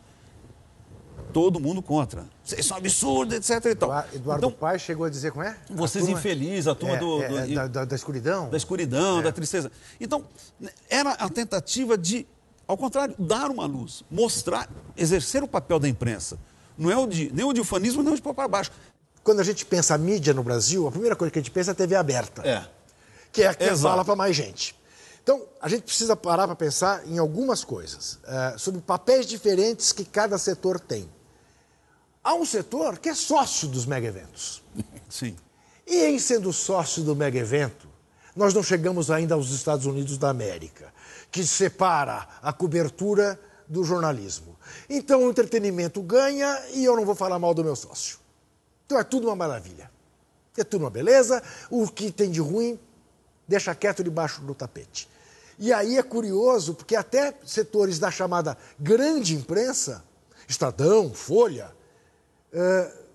Speaker 4: Todo mundo contra. Vocês são absurdos, etc. E tal.
Speaker 6: Eduardo então, Paes chegou a dizer como é?
Speaker 4: Vocês infelizes, a turma
Speaker 6: da escuridão.
Speaker 4: Da escuridão, da tristeza. Então, era a tentativa de, ao contrário, dar uma luz, mostrar, exercer o papel da imprensa. Não é nem o de ufanismo, nem o de pôr para baixo.
Speaker 6: Quando a gente pensa a mídia no Brasil, a primeira coisa que a gente pensa é a TV aberta. Que é a que fala para mais gente. Então, a gente precisa parar para pensar em algumas coisas, sobre papéis diferentes que cada setor tem. Há um setor que é sócio dos mega-eventos.
Speaker 4: Sim.
Speaker 6: E em sendo sócio do mega-evento, nós não chegamos ainda aos Estados Unidos da América, que separa a cobertura do jornalismo. Então o entretenimento ganha e eu não vou falar mal do meu sócio. Então é tudo uma maravilha. É tudo uma beleza. O que tem de ruim, deixa quieto debaixo do tapete. E aí é curioso, porque até setores da chamada grande imprensa, Estadão, Folha,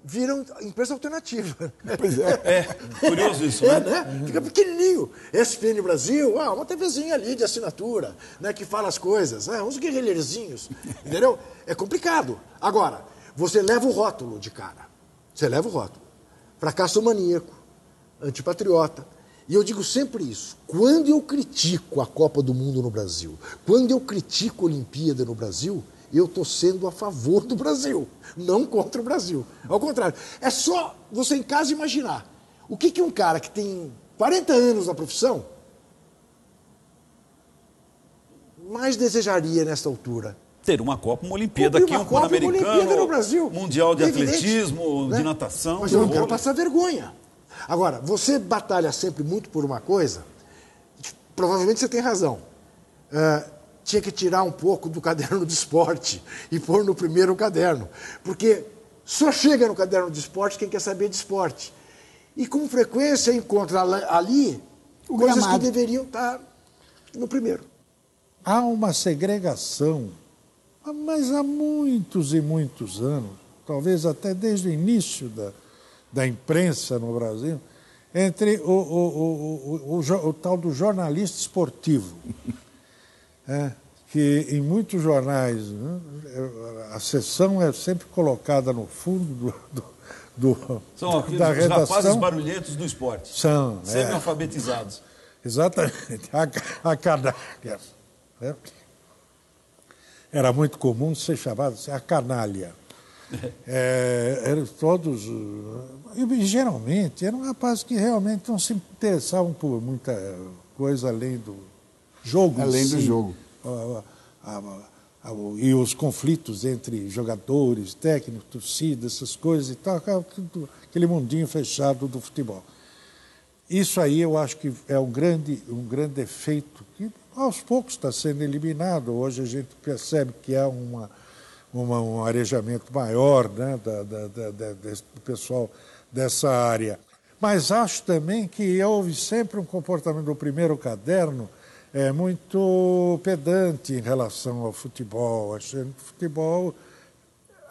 Speaker 6: viram imprensa alternativa.
Speaker 1: Pois é.
Speaker 4: Curioso isso, né?
Speaker 6: Né? Fica pequenininho. ESPN Brasil, uma TVzinha ali de assinatura, né, que fala as coisas, né, uns guerrilheirozinhos, entendeu? É complicado. Agora, você leva o rótulo de cara. Você leva o rótulo. Fracasso maníaco, antipatriota. E eu digo sempre isso. Quando eu critico a Copa do Mundo no Brasil, quando eu critico a Olimpíada no Brasil, eu estou sendo a favor do Brasil, não contra o Brasil. Ao contrário, é só você em casa imaginar o que um cara que tem 40 anos na profissão mais desejaria nessa altura.
Speaker 4: Ter uma Copa, uma Olimpíada
Speaker 6: Cobrir
Speaker 4: aqui,
Speaker 6: uma
Speaker 4: um
Speaker 6: Copa, uma
Speaker 4: Pan-Americano,
Speaker 6: Olimpíada no Brasil.
Speaker 4: Mundial de
Speaker 6: Evidente,
Speaker 4: Atletismo,
Speaker 6: né?
Speaker 4: de natação.
Speaker 6: Mas eu não quero passar vergonha. Agora, você batalha sempre muito por uma coisa, provavelmente você tem razão. Tinha que tirar um pouco do caderno de esporte e pôr no primeiro caderno. Porque só chega no caderno de esporte quem quer saber de esporte. E com frequência encontra ali
Speaker 1: O
Speaker 6: coisas
Speaker 1: gramado.
Speaker 6: que deveriam estar no primeiro.
Speaker 5: Há uma segregação, mas há muitos e muitos anos, talvez até desde o início da imprensa no Brasil, entre o tal do jornalista esportivo. Que em muitos jornais, né, a seção é sempre colocada no fundo
Speaker 4: São aqueles
Speaker 5: da
Speaker 4: os
Speaker 5: redação.
Speaker 4: rapazes barulhentos do esporte.
Speaker 5: São,
Speaker 4: Semi-alfabetizados.
Speaker 5: exatamente, a canalha. Né? Era muito comum ser chamado a canalha. Eram todos... E geralmente eram rapazes que realmente não se interessavam por muita coisa além do jogo.
Speaker 1: Além
Speaker 5: em
Speaker 1: do
Speaker 5: si.
Speaker 1: jogo.
Speaker 5: E os conflitos entre jogadores, técnicos, torcida, essas coisas e tal, aquele mundinho fechado do futebol. Isso aí eu acho que é um grande efeito que aos poucos está sendo eliminado. Hoje a gente percebe que há um arejamento maior, né, do pessoal dessa área. Mas acho também que houve sempre um comportamento do primeiro caderno muito pedante em relação ao futebol, achando que o futebol,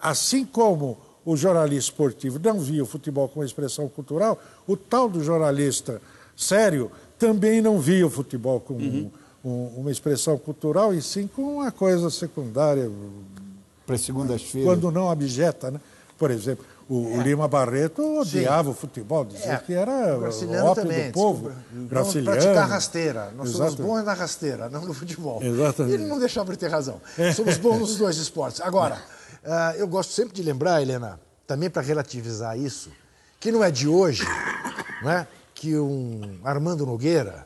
Speaker 5: assim como o jornalista esportivo não via o futebol como expressão cultural, o tal do jornalista sério também não via o futebol como uma expressão cultural, e sim como uma coisa secundária.
Speaker 1: Para segundas-feiras.
Speaker 5: Quando não abjeta, né? Por exemplo, o Lima Barreto odiava o futebol, dizia que era o ópio do povo.
Speaker 6: Vamos praticar rasteira. Nós somos bons na rasteira, não no futebol.
Speaker 5: Exatamente.
Speaker 6: E ele não deixava ele ter razão. Somos bons nos dois esportes. Agora, eu gosto sempre de lembrar, Helena, também para relativizar isso, que não é de hoje, né, que um Armando Nogueira,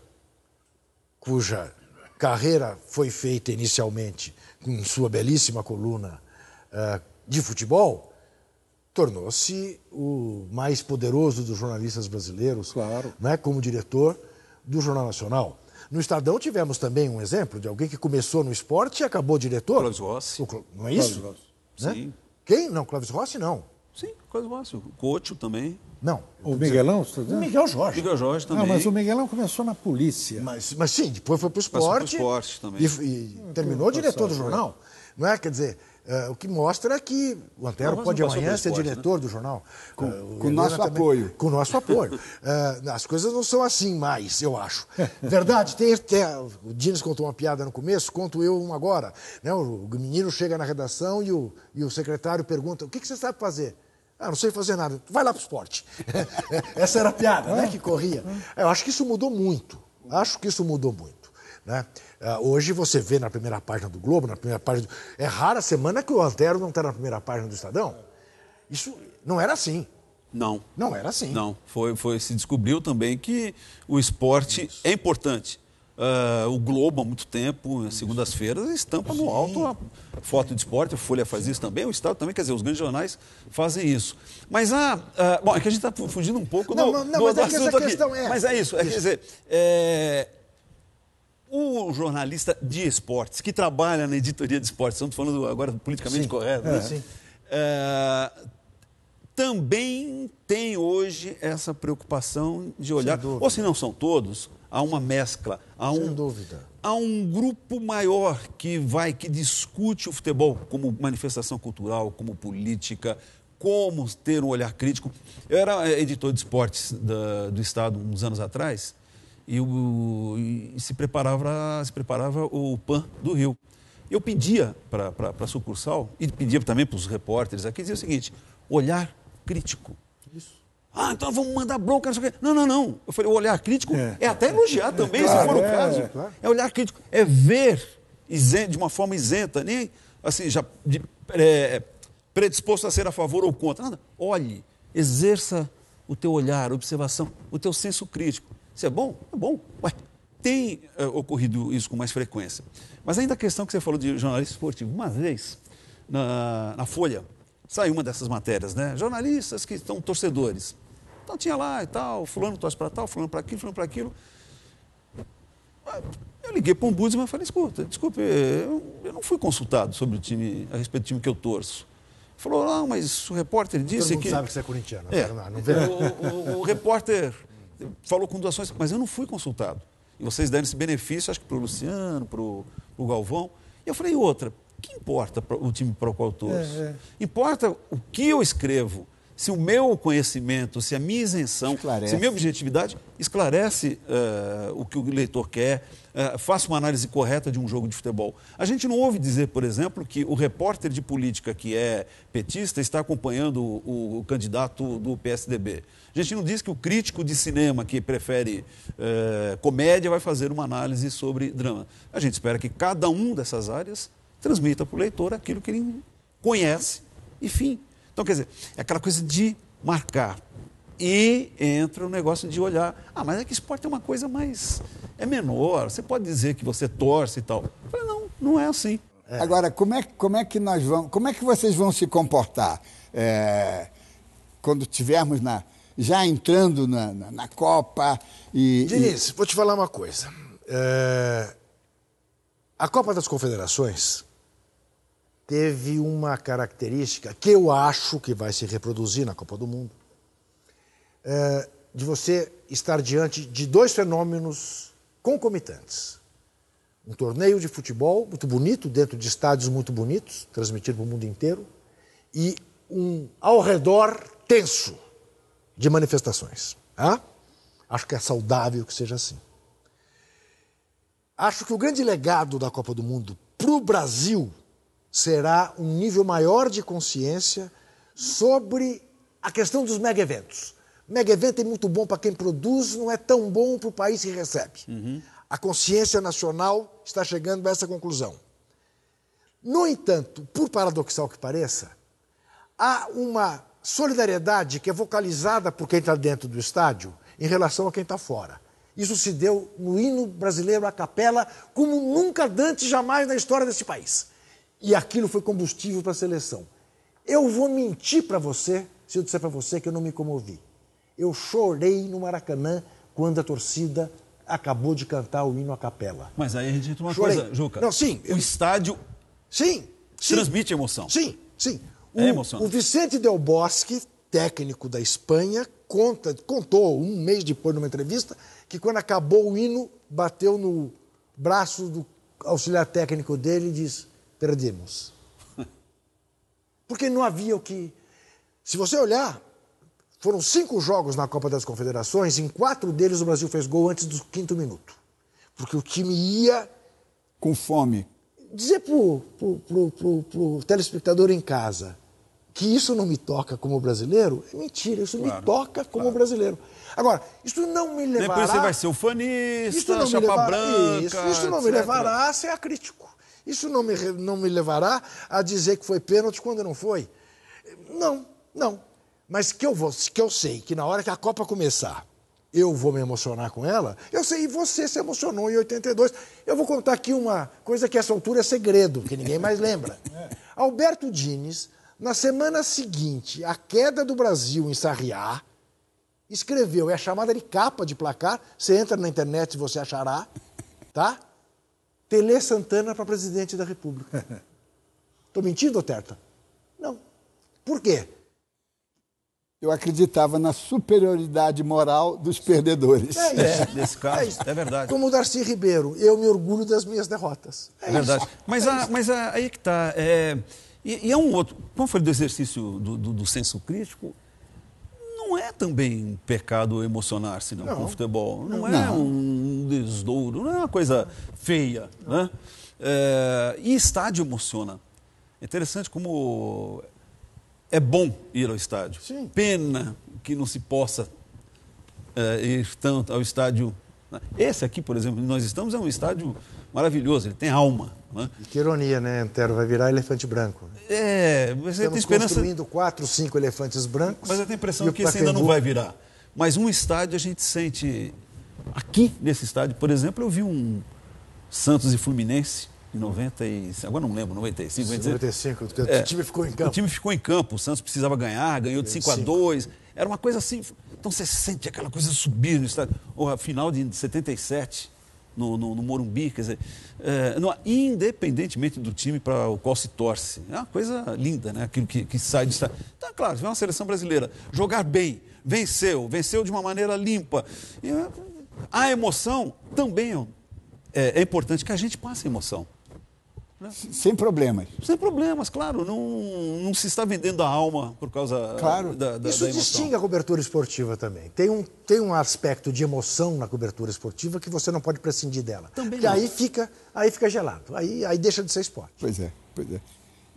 Speaker 6: cuja carreira foi feita inicialmente com sua belíssima coluna de futebol, tornou-se o mais poderoso dos jornalistas brasileiros,
Speaker 5: claro,
Speaker 6: né, como diretor do Jornal Nacional. No Estadão tivemos também um exemplo de alguém que começou no esporte e acabou diretor.
Speaker 4: Clóvis Rossi.
Speaker 6: Não é isso?
Speaker 5: Clóvis
Speaker 6: Né?
Speaker 4: Sim.
Speaker 6: Quem? Não, Clóvis Rossi não.
Speaker 4: Sim, Clóvis Rossi. O Cocho também.
Speaker 6: Não.
Speaker 5: O Miguelão, você está
Speaker 6: O
Speaker 5: dizendo?
Speaker 6: Miguel Jorge.
Speaker 4: Miguel Jorge também.
Speaker 5: Não, mas o Miguelão começou na polícia.
Speaker 6: Mas sim, depois foi para o
Speaker 4: Passou pro
Speaker 6: esporte.
Speaker 4: esporte também.
Speaker 6: E terminou diretor do jornal. Não é? Quer dizer, o que mostra que o Antero
Speaker 4: Não,
Speaker 6: pode
Speaker 4: não passou
Speaker 6: amanhã
Speaker 4: pelo
Speaker 6: ser
Speaker 4: esporte,
Speaker 6: diretor do jornal.
Speaker 1: Com o nosso apoio.
Speaker 6: Com o nosso apoio. As coisas não são assim mais, eu acho. Verdade, o Dines contou uma piada no começo, conto eu uma agora. Né? O menino chega na redação e o secretário pergunta: o que você sabe fazer? Não sei fazer nada. Vai lá para o esporte. Essa era a piada, né, que corria. Eu acho que isso mudou muito. Né? Hoje você vê na primeira página do Globo, na primeira página... É rara a semana que o Antero não está na primeira página do Estadão. Isso não era assim.
Speaker 4: Não.
Speaker 6: Não era assim.
Speaker 4: Não. Se descobriu também que o esporte é importante. O Globo, há muito tempo, às segundas-feiras, estampa no alto a foto de esporte, a Folha faz isso também, o Estado também, quer dizer, os grandes jornais fazem isso. Mas, bom, é que a gente está fugindo um pouco do assunto aqui. Mas é isso, quer dizer, o jornalista de esportes, que trabalha na editoria de esportes, estamos falando agora politicamente correto, né?
Speaker 6: Sim.
Speaker 4: Também tem hoje essa preocupação de olhar, ou se não são todos, há uma mescla,
Speaker 6: Sem dúvida.
Speaker 4: Há um grupo maior que discute o futebol como manifestação cultural, como política, como ter um olhar crítico. Eu era editor de esportes do Estado uns anos atrás e se preparava o PAN do Rio. Eu pedia para a sucursal e pedia também para os repórteres aqui, dizia o seguinte, olhar crítico. Isso. Ah, então vamos mandar bronca, não sei o quê. Não. Eu falei, o olhar crítico é até elogiar também, claro, se for o caso. Claro. É olhar crítico, é ver de uma forma isenta, nem assim, já predisposto a ser a favor ou contra. Nada. Olhe, exerça o teu olhar, observação, o teu senso crítico. Isso é bom? É bom. Ué, tem ocorrido isso com mais frequência. Mas ainda a questão que você falou de jornalista esportivo. Uma vez, na Folha, saiu uma dessas matérias, né? Jornalistas que estão torcedores. Então tinha lá e tal, fulano torce para tal, fulano para aquilo, fulano para aquilo. Eu liguei para um Ombudsman e falei, escuta, desculpe, eu não fui consultado sobre o time, a respeito do time que eu torço. Ele falou, não, mas o repórter disse
Speaker 6: Todo mundo
Speaker 4: que...
Speaker 6: sabe que você é corintiano. Não vê.
Speaker 4: O repórter falou com doações, mas eu não fui consultado. E vocês deram esse benefício, acho que para o Luciano, para o Galvão. E eu falei, outra, o que importa o time para o qual eu torço? Importa o que eu escrevo. Se o meu conhecimento, se a minha isenção, se a minha objetividade esclarece o que o leitor quer, faça uma análise correta de um jogo de futebol. A gente não ouve dizer, por exemplo, que o repórter de política que é petista está acompanhando o candidato do PSDB. A gente não diz que o crítico de cinema que prefere comédia vai fazer uma análise sobre drama. A gente espera que cada um dessas áreas transmita para o leitor aquilo que ele conhece e fim. Então, quer dizer, é aquela coisa de marcar. E entra o negócio de olhar. Ah, mas é que esporte é uma coisa mais... é menor. Você pode dizer que você torce e tal. Eu falei, não é assim.
Speaker 1: Agora, como é que nós vamos... como é que vocês vão se comportar quando estivermos já entrando na Copa
Speaker 6: Diniz, vou te falar uma coisa. A Copa das Confederações teve uma característica que eu acho que vai se reproduzir na Copa do Mundo, de você estar diante de dois fenômenos concomitantes. Um torneio de futebol muito bonito, dentro de estádios muito bonitos, transmitido para o mundo inteiro, e um ao redor tenso de manifestações. Acho que é saudável que seja assim. Acho que o grande legado da Copa do Mundo para o Brasil será um nível maior de consciência sobre a questão dos mega-eventos. Mega-evento é muito bom para quem produz, não é tão bom para o país que recebe. A consciência nacional está chegando a essa conclusão. No entanto, por paradoxal que pareça, há uma solidariedade que é vocalizada por quem está dentro do estádio em relação a quem está fora. Isso se deu no hino brasileiro a capela como nunca antes, jamais na história desse país. E aquilo foi combustível para a seleção. Eu vou mentir para você se eu disser para você que eu não me comovi. Eu chorei no Maracanã quando a torcida acabou de cantar o hino a capela.
Speaker 4: Mas aí a gente entra uma coisa, Juca.
Speaker 6: Não, sim.
Speaker 4: O estádio transmite emoção.
Speaker 6: Sim.
Speaker 4: É emocionante.
Speaker 6: O Vicente Del Bosque, técnico da Espanha, contou um mês depois numa entrevista que quando acabou o hino, bateu no braço do auxiliar técnico dele e disse: perdemos. Porque não havia o que... Se você olhar, foram 5 jogos na Copa das Confederações, em 4 deles o Brasil fez gol antes do 5º minuto. Porque o time ia...
Speaker 1: com fome.
Speaker 6: Dizer pro telespectador em casa que isso não me toca como brasileiro, é mentira, isso me toca como brasileiro. Agora, isso não me levará...
Speaker 4: Depois você vai ser ufanista, chapa branca...
Speaker 6: Isso não me levará a ser acrítico. Isso não me levará a dizer que foi pênalti quando não foi. Não. Mas que eu sei que na hora que a Copa começar, eu vou me emocionar com ela, eu sei, e você se emocionou em 82. Eu vou contar aqui uma coisa que a essa altura é segredo, que ninguém mais lembra. Alberto Diniz, na semana seguinte, a queda do Brasil em Sarriá, escreveu, é a chamada de capa de placar, você entra na internet e você achará, tá? Tele Santana para presidente da República. Estou mentindo, Oterta? Não. Por quê?
Speaker 1: Eu acreditava na superioridade moral dos perdedores.
Speaker 4: Nesse caso, é verdade.
Speaker 6: Como o Darcy Ribeiro, eu me orgulho das minhas derrotas.
Speaker 4: É verdade. Mas aí que está. E é um outro. Como foi do exercício do senso crítico, não é também pecado emocionar-se com o futebol. Não é um desdouro, não é uma coisa feia. Né? E estádio emociona. É interessante como é bom ir ao estádio.
Speaker 6: Sim.
Speaker 4: Pena que não se possa ir tanto ao estádio. Esse aqui, por exemplo, onde nós estamos, é um estádio maravilhoso, ele tem alma. Né?
Speaker 6: E que ironia, né? Antero vai virar elefante branco.
Speaker 4: Você tem
Speaker 6: Estamos
Speaker 4: esperança...
Speaker 6: construindo 4, 5 elefantes brancos.
Speaker 4: Mas eu tenho a impressão que esse ainda não vai virar. Mas um estádio a gente sente... Aqui, nesse estádio, por exemplo, eu vi um Santos e Fluminense em 90 e... Agora não lembro, 95,
Speaker 6: 95, o time ficou em campo.
Speaker 4: O time ficou em campo, o Santos precisava ganhar, ganhou de 5-2. Era uma coisa assim... Então você sente aquela coisa subir no estádio. Ou a final de 77... No Morumbi, quer dizer, independentemente do time para o qual se torce. É uma coisa linda, né? Aquilo que sai do estádio. Então, claro, é uma seleção brasileira. Jogar bem, venceu de uma maneira limpa. E a emoção também é importante que a gente passe emoção. Né?
Speaker 1: Sem problemas.
Speaker 4: Sem problemas, claro. Não se está vendendo a alma por causa da emoção.
Speaker 6: Isso distingue a cobertura esportiva também. Tem um aspecto de emoção na cobertura esportiva que você não pode prescindir dela.
Speaker 4: Também
Speaker 6: porque
Speaker 4: não.
Speaker 6: aí fica gelado. Aí deixa de ser esporte.
Speaker 1: Pois é.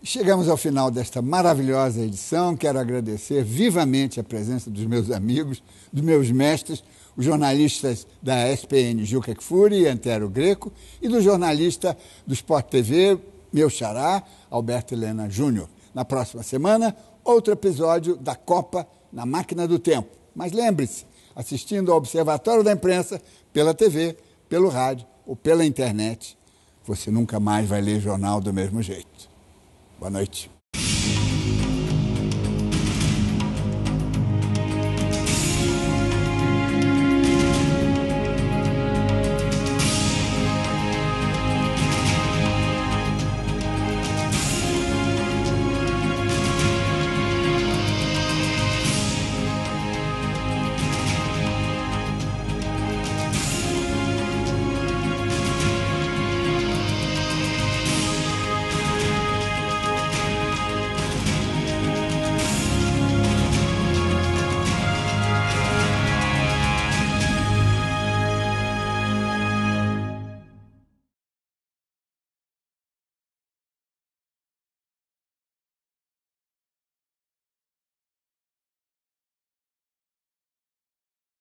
Speaker 1: Chegamos ao final desta maravilhosa edição. Quero agradecer vivamente a presença dos meus amigos, dos meus mestres, os jornalistas da SPN Juca Kfouri e Antero Greco, e do jornalista do Sport TV, meu xará, Alberto Helena Júnior. Na próxima semana, outro episódio da Copa na Máquina do Tempo. Mas lembre-se, assistindo ao Observatório da Imprensa, pela TV, pelo rádio ou pela internet, você nunca mais vai ler jornal do mesmo jeito. Boa noite.